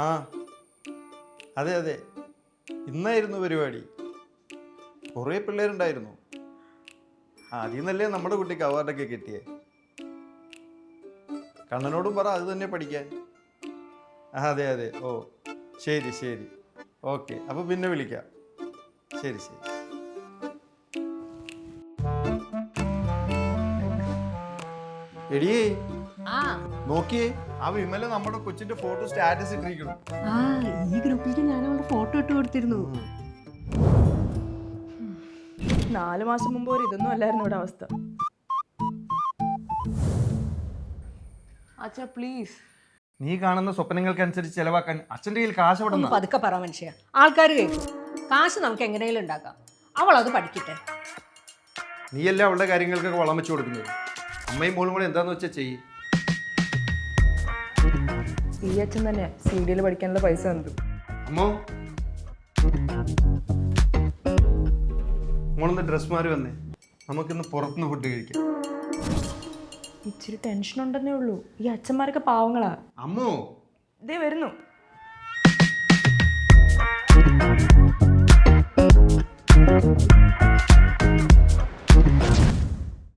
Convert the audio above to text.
ആ അതെ അതെ, ഇന്നായിരുന്നു പരിപാടി. കുറേ പിള്ളേരുണ്ടായിരുന്നു. അതിൽ നിന്നല്ലേ നമ്മുടെ കുട്ടിക്ക് അവാർഡൊക്കെ കിട്ടിയേ. കണ്ണനോടും പറ അത് തന്നെ പഠിക്കാൻ. അതെ അതെ, ഓ ശരി ശരി, ഓക്കെ, അപ്പോൾ പിന്നെ വിളിക്കാം. ശരി ശരി. എടിയേ നോക്കിയേ, ആ വിമല നമ്മുടെ കൊച്ചിന്റെ ഫോട്ടോ സ്റ്റാറ്റസ് ഇട്ടിരിക്കുന്നു. ആ ഈ ഗ്രൂപ്പിലേക്ക് ഞാൻ അവളുടെ ഫോട്ടോ ഇട്ട് കൊടുത്തിരുന്നു. 4 മാസം മുമ്പ് ഒരു ഇതൊന്നും അല്ലായിരുന്നു ഇവിടെ അവസ്ഥ. അച്ഛാ പ്ലീസ്. നീ കാണുന്ന സ്വപ്നങ്ങൾക്കനുസരിച്ച് ചെലവാക്കാൻ അച്ഛൻ്റെ കയ്യിൽ കാശ് അവിടെ ഒന്ന് പതുക്കെ പറ മനുഷ്യ, ആൾക്കാർ കേൾക്കും. കാശ് നമുക്ക് എങ്ങനെയും ഉണ്ടാക്കാം. അവൾ അത് പഠിക്കട്ടെ. നീയല്ലേ അവളുടെ കാര്യങ്ങൾക്കൊക്കെ വളം വെച്ച് കൊടുക്കുന്നത്. അമ്മയും മോളും കൂടെ എന്താന്ന് വെച്ചാൽ ചെയ്യ്. ഈ അച്ഛൻ തന്നെ CD പഠിക്കാനുള്ള പൈസ തന്നു. അമ്മോ, മോളൊന്ന് ഡ്രസ് മാറി വന്നേ, നമുക്കിന്ന് പുറത്തുനിന്ന് ഫുഡ് കഴിക്കാം. ഇച്ചിരി ടെൻഷൻ ഉണ്ടെന്നേ ഉള്ളൂ. ഈ അച്ഛന്മാരൊക്കെ പാവങ്ങളാ. അമ്മോ ഇതേ വരുന്നു.